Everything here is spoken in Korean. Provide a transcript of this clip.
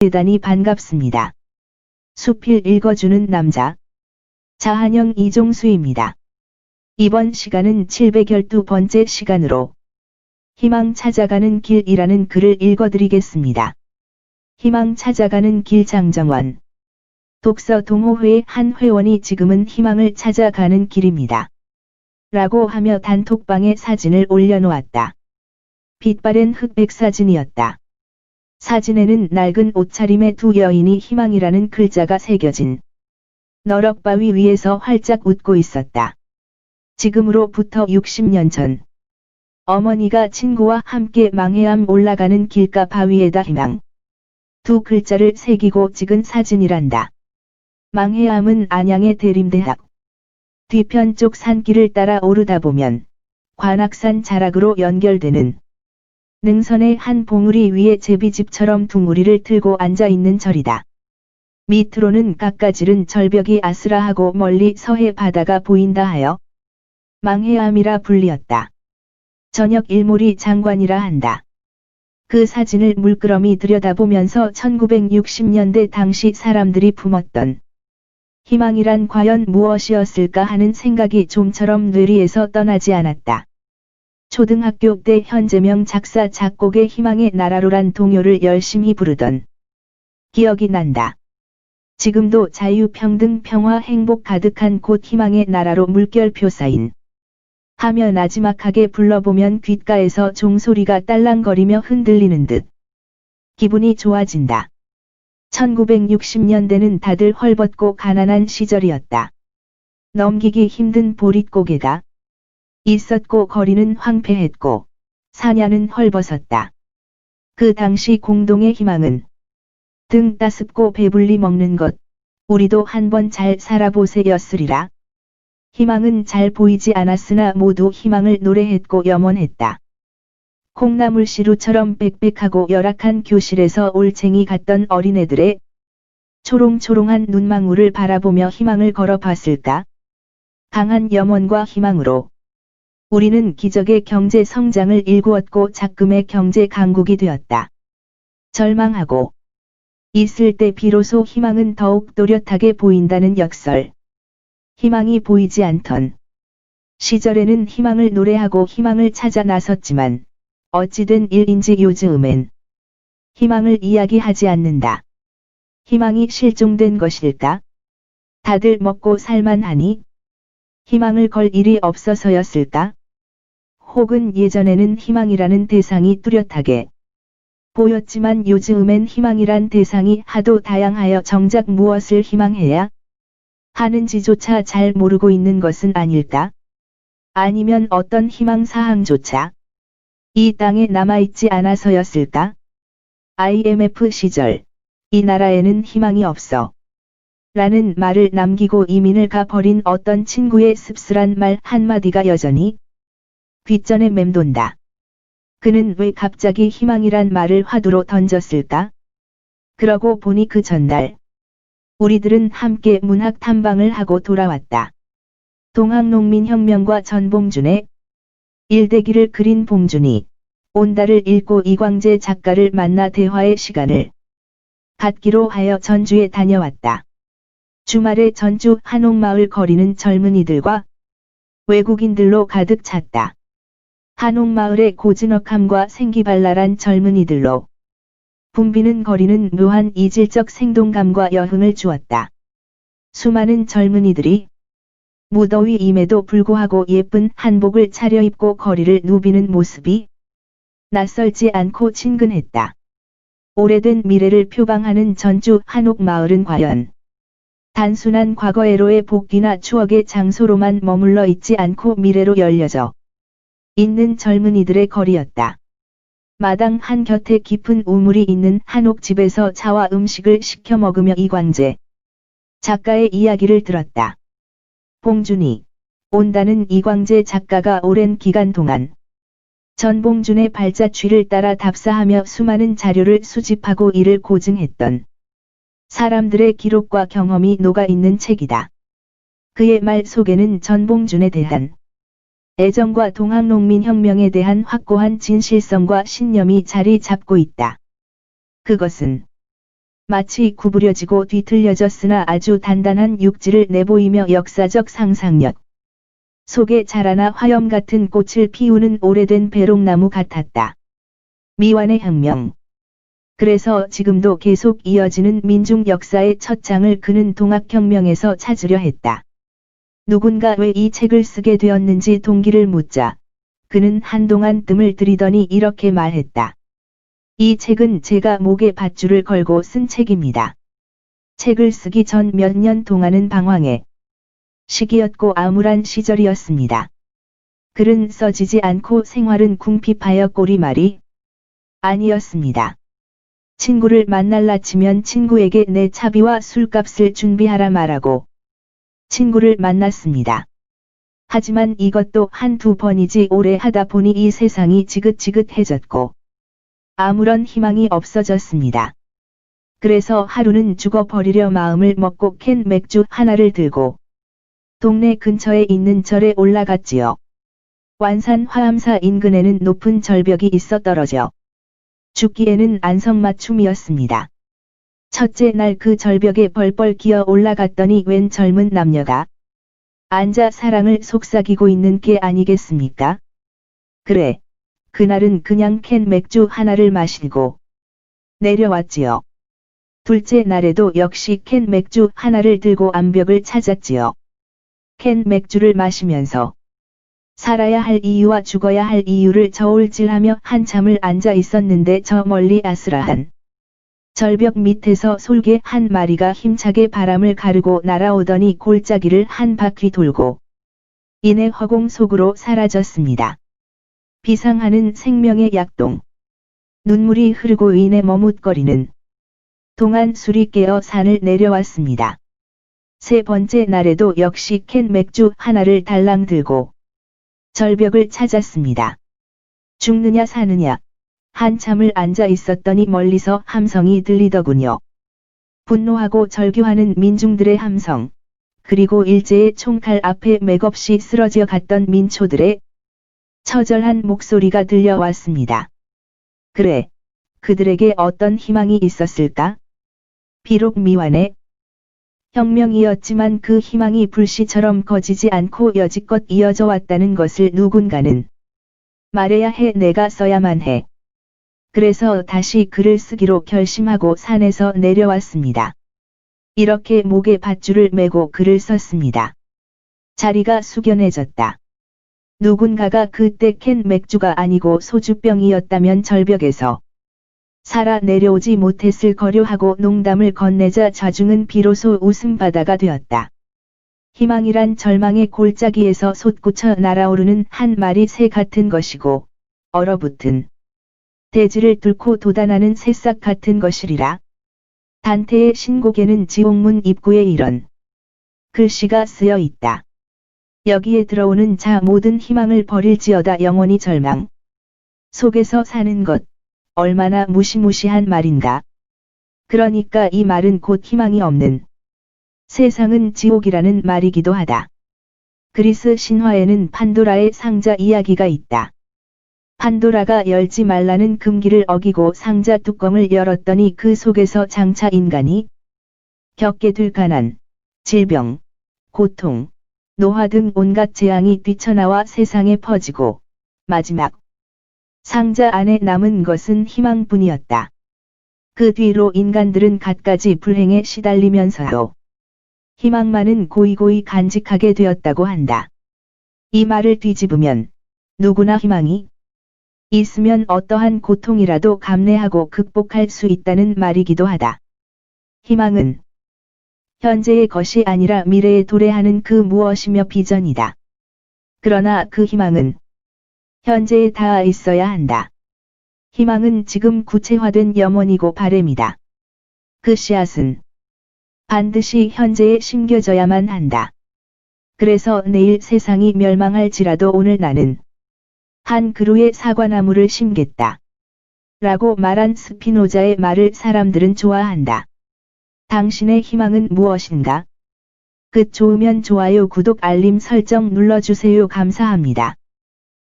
대단히 반갑습니다. 수필 읽어주는 남자. 자한영 이종수입니다. 이번 시간은 712번째 시간으로 희망 찾아가는 길이라는 글을 읽어드리겠습니다. 희망 찾아가는 길 장정원. 독서 동호회의 한 회원이 지금은 희망을 찾아가는 길입니다. 라고 하며 단톡방에 사진을 올려놓았다. 빛바랜 흑백 사진이었다. 사진에는 낡은 옷차림의 두 여인이 희망이라는 글자가 새겨진 너럭바위 위에서 활짝 웃고 있었다. 지금으로부터 60년 전 어머니가 친구와 함께 망해암 올라가는 길가 바위에다 희망 두 글자를 새기고 찍은 사진이란다. 망해암은 안양의 대림대학 뒤편 쪽 산길을 따라 오르다 보면 관악산 자락으로 연결되는 능선의 한 봉우리 위에 제비집처럼 둥우리를 틀고 앉아있는 절이다. 밑으로는 깎아지른 절벽이 아스라하고 멀리 서해 바다가 보인다 하여 망해암이라 불리었다. 저녁 일몰이 장관이라 한다. 그 사진을 물끄러미 들여다보면서 1960년대 당시 사람들이 품었던 희망이란 과연 무엇이었을까 하는 생각이 좀처럼 뇌리에서 떠나지 않았다. 초등학교 때 현재명 작사 작곡의 희망의 나라로란 동요를 열심히 부르던 기억이 난다. 지금도 자유, 평등, 평화, 행복 가득한 곳 희망의 나라로 물결표 쌓인 하며 나지막하게 불러보면 귓가에서 종소리가 딸랑거리며 흔들리는 듯 기분이 좋아진다. 1960년대는 다들 헐벗고 가난한 시절이었다. 넘기기 힘든 보릿고개가 있었고 거리는 황폐했고 사냐는 헐벗었다. 그 당시 공동의 희망은 등 따습고 배불리 먹는 것, 우리도 한번 잘 살아보세였으리라. 희망은 잘 보이지 않았으나 모두 희망을 노래했고 염원했다. 콩나물시루처럼 빽빽하고 열악한 교실에서 올챙이 같던 어린애들의 초롱초롱한 눈망울을 바라보며 희망을 걸어봤을까? 강한 염원과 희망으로 우리는 기적의 경제 성장을 일구었고 작금의 경제 강국이 되었다. 절망하고 있을 때 비로소 희망은 더욱 또렷하게 보인다는 역설. 희망이 보이지 않던 시절에는 희망을 노래하고 희망을 찾아 나섰지만 어찌된 일인지 요즘엔 희망을 이야기하지 않는다. 희망이 실종된 것일까? 다들 먹고 살만하니? 희망을 걸 일이 없어서였을까? 혹은 예전에는 희망이라는 대상이 뚜렷하게 보였지만 요즘엔 희망이란 대상이 하도 다양하여 정작 무엇을 희망해야 하는지조차 잘 모르고 있는 것은 아닐까? 아니면 어떤 희망사항조차 이 땅에 남아있지 않아서였을까? IMF 시절 이 나라에는 희망이 없어 라는 말을 남기고 이민을 가버린 어떤 친구의 씁쓸한 말 한마디가 여전히 귓전에 맴돈다. 그는 왜 갑자기 희망이란 말을 화두로 던졌을까? 그러고 보니 그 전날 우리들은 함께 문학 탐방을 하고 돌아왔다. 동학농민혁명과 전봉준의 일대기를 그린 봉준이 온다를 읽고 이광재 작가를 만나 대화의 시간을 갖기로 하여 전주에 다녀왔다. 주말에 전주 한옥마을 거리는 젊은이들과 외국인들로 가득 찼다. 한옥마을의 고즈넉함과 생기발랄한 젊은이들로 붐비는 거리는 묘한 이질적 생동감과 여흥을 주었다. 수많은 젊은이들이 무더위임에도 불구하고 예쁜 한복을 차려입고 거리를 누비는 모습이 낯설지 않고 친근했다. 오래된 미래를 표방하는 전주 한옥마을은 과연 단순한 과거애로의 복귀나 추억의 장소로만 머물러 있지 않고 미래로 열려져 있는 젊은이들의 거리였다. 마당 한 곁에 깊은 우물이 있는 한옥집에서 차와 음식을 시켜 먹으며 이광재 작가의 이야기를 들었다. 봉준이 온다는 이광재 작가가 오랜 기간 동안 전봉준의 발자취를 따라 답사하며 수많은 자료를 수집하고 이를 고증했던 사람들의 기록과 경험이 녹아있는 책이다. 그의 말 속에는 전봉준에 대한 애정과 동학농민혁명에 대한 확고한 진실성과 신념이 자리 잡고 있다. 그것은 마치 구부려지고 뒤틀려졌으나 아주 단단한 육지를 내보이며 역사적 상상력 속에 자라나 화염 같은 꽃을 피우는 오래된 배롱나무 같았다. 미완의 혁명. 그래서 지금도 계속 이어지는 민중 역사의 첫 장을 그는 동학혁명에서 찾으려 했다. 누군가 왜 이 책을 쓰게 되었는지 동기를 묻자 그는 한동안 뜸을 들이더니 이렇게 말했다. 이 책은 제가 목에 밧줄을 걸고 쓴 책입니다. 책을 쓰기 전 몇 년 동안은 방황의 시기였고 암울한 시절이었습니다. 글은 써지지 않고 생활은 궁핍하여 꼬리말이 아니었습니다. 친구를 만날라 치면 친구에게 내 차비와 술값을 준비하라 말하고 친구를 만났습니다. 하지만 이것도 한두 번이지 오래 하다 보니 이 세상이 지긋지긋해졌고 아무런 희망이 없어졌습니다. 그래서 하루는 죽어버리려 마음을 먹고 캔 맥주 하나를 들고 동네 근처에 있는 절에 올라갔지요. 완산 화암사 인근에는 높은 절벽이 있어 떨어져 죽기에는 안성맞춤이었습니다. 첫째 날 그 절벽에 벌벌 기어 올라갔더니 웬 젊은 남녀가 앉아 사랑을 속삭이고 있는 게 아니겠습니까? 그래, 그날은 그냥 캔 맥주 하나를 마시고 내려왔지요. 둘째 날에도 역시 캔 맥주 하나를 들고 암벽을 찾았지요. 캔 맥주를 마시면서 살아야 할 이유와 죽어야 할 이유를 저울질하며 한참을 앉아 있었는데 저 멀리 아스라한 절벽 밑에서 솔개 한 마리가 힘차게 바람을 가르고 날아오더니 골짜기를 한 바퀴 돌고 이내 허공 속으로 사라졌습니다. 비상하는 생명의 약동. 눈물이 흐르고 이내 머뭇거리는 동안 술이 깨어 산을 내려왔습니다. 세 번째 날에도 역시 캔 맥주 하나를 달랑 들고 절벽을 찾았습니다. 죽느냐 사느냐 한참을 앉아 있었더니 멀리서 함성이 들리더군요. 분노하고 절규하는 민중들의 함성, 그리고 일제의 총칼 앞에 맥없이 쓰러져 갔던 민초들의 처절한 목소리가 들려왔습니다. 그래, 그들에게 어떤 희망이 있었을까? 비록 미완의 혁명이었지만 그 희망이 불씨처럼 꺼지지 않고 여지껏 이어져 왔다는 것을 누군가는 말해야 해. 내가 써야만 해. 그래서 다시 글을 쓰기로 결심하고 산에서 내려왔습니다. 이렇게 목에 밧줄을 메고 글을 썼습니다. 자리가 숙연해졌다. 누군가가 그때 캔 맥주가 아니고 소주병이었다면 절벽에서 살아 내려오지 못했을 거려하고 농담을 건네자 좌중은 비로소 웃음바다가 되었다. 희망이란 절망의 골짜기에서 솟구쳐 날아오르는 한 마리 새 같은 것이고 얼어붙은 대지를 뚫고 돋아나는 새싹 같은 것이리라. 단테의 신곡에는 지옥문 입구에 이런 글씨가 쓰여 있다. 여기에 들어오는 자 모든 희망을 버릴지어다. 영원히 절망 속에서 사는 것 얼마나 무시무시한 말인가. 그러니까 이 말은 곧 희망이 없는 세상은 지옥이라는 말이기도 하다. 그리스 신화에는 판도라의 상자 이야기가 있다. 판도라가 열지 말라는 금기를 어기고 상자 뚜껑을 열었더니 그 속에서 장차 인간이 겪게 될 가난, 질병, 고통, 노화 등 온갖 재앙이 뛰쳐나와 세상에 퍼지고 마지막 상자 안에 남은 것은 희망뿐이었다. 그 뒤로 인간들은 갖가지 불행에 시달리면서요. 희망만은 고이고이 간직하게 되었다고 한다. 이 말을 뒤집으면 누구나 희망이 있으면 어떠한 고통이라도 감내하고 극복할 수 있다는 말이기도 하다. 희망은 현재의 것이 아니라 미래에 도래하는 그 무엇이며 비전이다. 그러나 그 희망은 현재에 닿아 있어야 한다. 희망은 지금 구체화된 염원이고 바램이다. 그 씨앗은 반드시 현재에 심겨져야만 한다. 그래서 내일 세상이 멸망할지라도 오늘 나는 한 그루의 사과나무를 심겠다. 라고 말한 스피노자의 말을 사람들은 좋아한다. 당신의 희망은 무엇인가? 좋으면 좋아요, 구독, 알림 설정 눌러주세요. 감사합니다.